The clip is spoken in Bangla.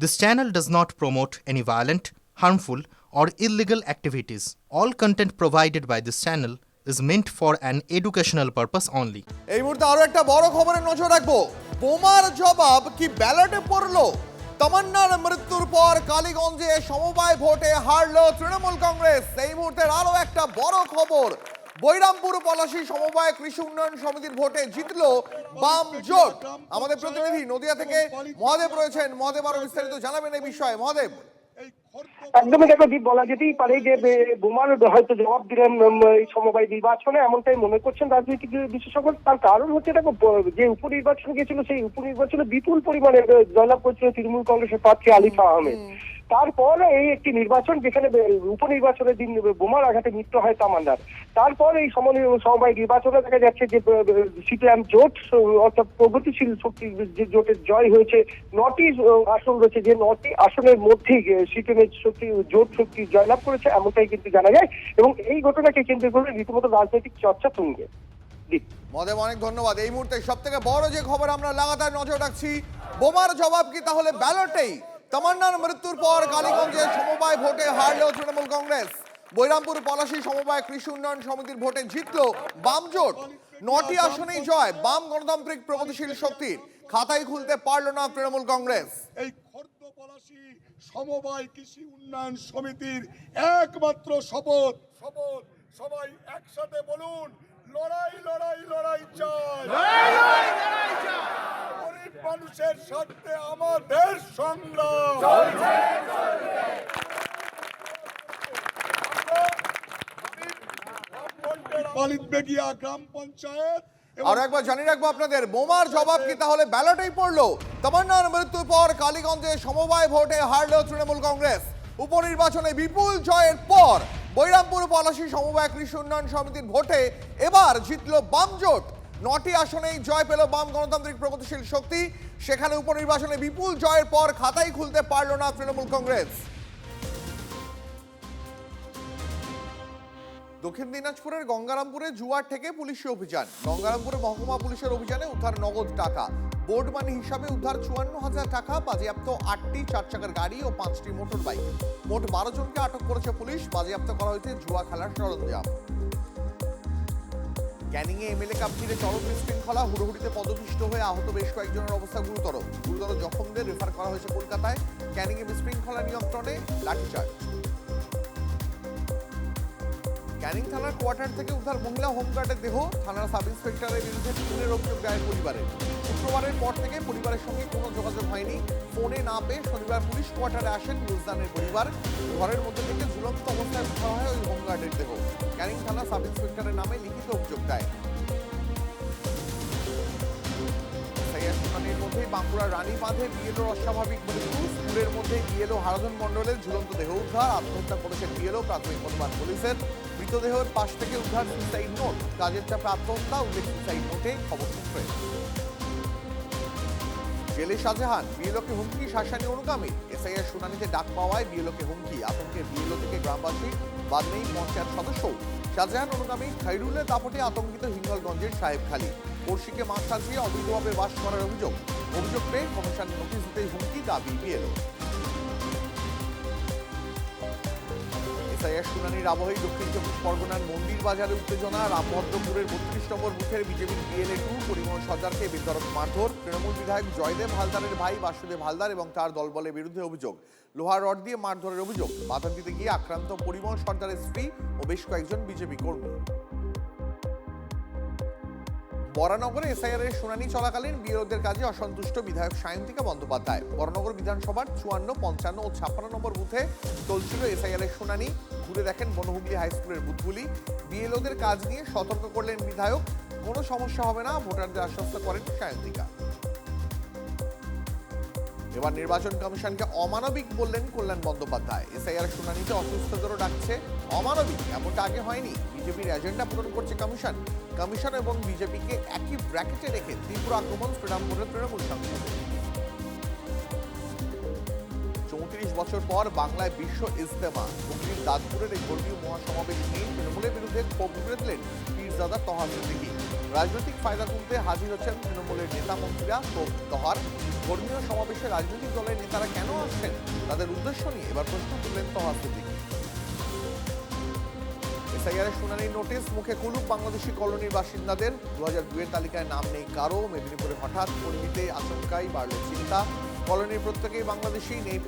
This channel does not promote any violent, harmful, or illegal activities. All content provided by this channel is meant for an educational purpose only. এই মুহূর্তে আরো একটা বড় খবরে নজর রাখবো। বোমার জবাব কি ব্যালটে পড়লো? তমান্নার মৃত্যুর পর কালীগঞ্জে সমবায় ভোটে হারলো তৃণমূল কংগ্রেস। এই মুহূর্তে আরো একটা বড় খবর, বৈরামপুর পলাশী সমবায় কৃষি উন্নয়ন সমিতির ভোটে জিতলো বাম জোট। আমাদের প্রতিনিধি নদিয়া থেকে মহাদেব রয়েছেন। মহাদেব আরো বিস্তারিত জানাবেন এই বিষয়ে। মহাদেব, একদমই দেখো দীপ, বলা যেতেই পারে যে বোমার হয়তো জবাব দিলেন এই সমবায় নির্বাচনে, এমনটাই মনে করছেন রাজনৈতিক বিশেষজ্ঞ। তার কারণ হচ্ছে দেখো, যে উপনির্বাচন গিয়েছিল সেই উপনির্বাচনে বিপুল পরিমাণে জয়লাভ করেছিল তৃণমূল কংগ্রেসের প্রার্থী আলিফা আহমেদ। তারপর এই একটি নির্বাচন যেখানে উপনির্বাচনের দিন বোমার আঘাতে মৃত্যু হয় তামান্নার। তারপর এই সমবায় নির্বাচনে দেখা যাচ্ছে যে সিপিএম জোট অর্থাৎ প্রগতিশীল শক্তি যে জোটের জয় হয়েছে। 9টি আসন রয়েছে, যে 9টি আসনের মধ্যেই সিপিএম শক্তি জোট শক্তি জয়লাভ করেছে, এমনটাই কিন্তু জানা যায়। এবং এই ঘটনাকে কেন্দ্র করে রীতিমতো রাজনৈতিক চর্চা তুঙ্গে। মহাদেব অনেক ধন্যবাদ। এই মুহূর্তে সব থেকে বড় যে খবর আমরা লাগাতার নজর রাখছি, বোমার জবাব কি তাহলে ব্যালটেই? তমান্নার মৃত্যুর পর কালীগঞ্জে সমবায় ভোটে হারলো তৃণমূল কংগ্রেস। বৈরামপুর পলাশী সমবায় কৃষি উন্নয়ন সমিতির ভোটে জিতলো বাম জোট। 9টি আসনেই জয় বাম গণতান্ত্রিক প্রগতিশীল শক্তির। খাতাই খুলতে পারলো না তৃণমূল কংগ্রেস। এই খর্দ পলাশী সমবায় কৃষি উন্নয়ন সমিতির একমাত্র শপথ, সবাই একসাথে বলুন, লড়াই লড়াই লড়াই চাই, গরিব মানুষের স্বার্থে আমাদের সংগ্রাম। পালিতবেগিয়া গ্রাম পঞ্চায়েত। আর একবার জানিয়ে রাখবো আপনাদের, বোমার জবাব কি তাহলে ব্যালটেই পড়লো? তমান্নার মৃত্যুর পর কালীগঞ্জে সমবায় ভোটে হারলো তৃণমূল কংগ্রেস। উপনির্বাচনে বিপুল জয়ের পর বৈরামপুর পলাশী সমবায় কৃষি উন্নয়ন সমিতির ভোটে এবার জিতলো বাম জোট। 9টি আসনেই জয় পেল বাম গণতান্ত্রিক প্রগতিশীল শক্তি। সেখানে উপনির্বাচনে বিপুল জয়ের পর খাতাই খুলতে পারল না তৃণমূল কংগ্রেস। দক্ষিণ দিনাজপুরের গঙ্গারামপুরে জুয়ার থেকে পুলিশি অভিযান। গঙ্গারামপুরে মহকুমা পুলিশের অভিযানে উদ্ধার নগদ টাকা। বোর্ড মানি হিসাবে উদ্ধার 54,000 টাকা, বাজেয়াপ্ত 8টি 4 চাকার গাড়ি ও 5টি মোটর বাইক। মোট 12 জনকে আটক করেছে পুলিশ। বাজেয়াপ্ত করা হয়েছে জুয়া খেলার সরঞ্জাম। ক্যানিংয়ে এমএলএ কাপ ঘিরে চরম বিশৃঙ্খলা। হুড়োহুড়িতে পদপিষ্ট হয়ে আহত বেশ কয়েকজনের অবস্থা গুরুতর। জখমদের রেফার করা হয়েছে কলকাতায়। ক্যানিংয়ে বিশৃঙ্খলা নিয়ন্ত্রণে লাঠিচার্জ। ক্যানিং থানার কোয়ার্টার থেকে উদ্ধার মহিলা হোমগার্ডের দেহ। থানার সাব ইন্সপেক্টরের বিরুদ্ধে খুনের অভিযোগ দায়ের পরিবারের। শুক্রবারের পর থেকে পরিবারের সঙ্গে কোনো যোগাযোগ হয়নি। ফোনে না পেয়ে শনিবার পুলিশ কোয়ার্টারে আসেন নুরজানের পরিবার। ঘরের মধ্যে থেকে ঝুলন্ত অবস্থায় উদ্ধার হয় ওই হোমগার্ডের দেহ। ক্যানিং থানা সাব ইন্সপেক্টরের নামে লিখিত অভিযোগ দেয়। শুনানির মধ্যেই বাঁকুড়ার রানী বাঁধে বিএলওর অস্বাভাবিক মৃত্যু। স্কুলের মধ্যে বিএলও হারাধন মণ্ডলের ঝুলন্ত দেহ উদ্ধার। আত্মহত্যা করেছেন বিএলও, প্রাথমিক অনুমান পুলিশের। মৃতদেহের পাশ থেকে উদ্ধার সুইসাইড নোট। কাজের চাপে আত্মহত্যা, উল্লেখ সুইসাইড নোটে খবর সূত্রে। জেলে শাহজাহান, বিএলওকে হুমকি শাসানি অনুগামী। এসআইয়ের শুনানিতে ডাক পাওয়ায় বিএলওকে হুমকি। আতঙ্কে বিএলও থেকে গ্রামবাসী, বাদ নেই পঞ্চায়েত সদস্য। শাহজাহান অনুগামী খাইরুলের দাপটে আতঙ্কিত হিঙ্গলগঞ্জের সাহেবখালী। পড়শিকে মাছ সাজিয়ে অবৈধভাবে বাস করার অভিযোগ পেয়ে কমিশন নোটিশ দিতে হুমকি, দাবি বিএলও। এসআইয়ের শুনানির আবহেই দক্ষিণ 24 পরগনার মন্দির বাজারে উত্তেজনা। রামভদ্রপুরের 32 নম্বর বুথের বিজেপির বিএলএ 2 পরিমল সর্দারকে বেধড়ক মারধর। তৃণমূল বিধায়ক জয়দেব হালদারের ভাই বাসুদেব হালদার এবং তার দলবলের বিরুদ্ধে অভিযোগ, লোহার রড দিয়ে মারধরের অভিযোগ। বাধা দিতে গিয়ে আক্রান্ত পরিমল সর্দারের স্ত্রী ও বেশ কয়েকজন বিজেপি কর্মী। বরানগরে এসআইআর এর শুনানি চলাকালীন বিরোধীদের কাজে অসন্তুষ্ট বিধায়ক সায়ন্তিকা বন্দ্যোপাধ্যায়। বরানগর বিধানসভার 54, 55 ও 56 নম্বর বুথে চলছিল এসআইআর এর শুনানি। ঘুরে দেখেন বনহুগলি হাই স্কুলের বুথগুলি। বিএলওদের কাজ নিয়ে সতর্ক করলেন বিধায়ক। কোনো সমস্যা হবে না, ভোটারদের আশ্বস্ত করেন সায়ন্তিকা। এবার নির্বাচন কমিশনকে অমানবিক বললেন কল্যাণ বন্দ্যোপাধ্যায়। এসআইআর শুনানিতে অসুস্থদেরও ডাকছে অমানবিক, এমনটা আগে হয়নি। বিজেপির এজেন্ডা পূরণ করছে কমিশন এবং বিজেপিকে একই ব্র্যাকেটে রেখে তীব্র আক্রমণ শ্রীরামপুরের তৃণমূল সাংসদ। 34 বছর পর বাংলায় বিশ্ব ইজতেমা। হুগলির দাঁতপুরের এই ধর্মীয় মহাসমাবেশ নিয়ে তৃণমূলের বিরুদ্ধে ক্ষোভ উগড়ে দিলেন পীরজাদা তহা সিদ্দিকী। রাজনৈতিক ফায়দা তুলতে হাজির হচ্ছেন তৃণমূলের নেতা মন্ত্রীরা। তো তহার ধর্মীয় সমাবেশে রাজনৈতিক দলের নেতারা কেন আসছেন, তাদের উদ্দেশ্য নিয়ে এবার প্রশ্ন তুললেন তহার সিদ্দিকী। এসআইআরের শুনানির নোটিশ, মুখে কুলুপ বাংলাদেশি কলোনির বাসিন্দাদের। 2002 এর তালিকায় নাম নেই কারো। মেদিনীপুরে হঠাৎ পরিমিতে আচমকাই বাড়ল চিন্তা। কলোনির প্রত্যেকেই বাংলাদেশি, নেই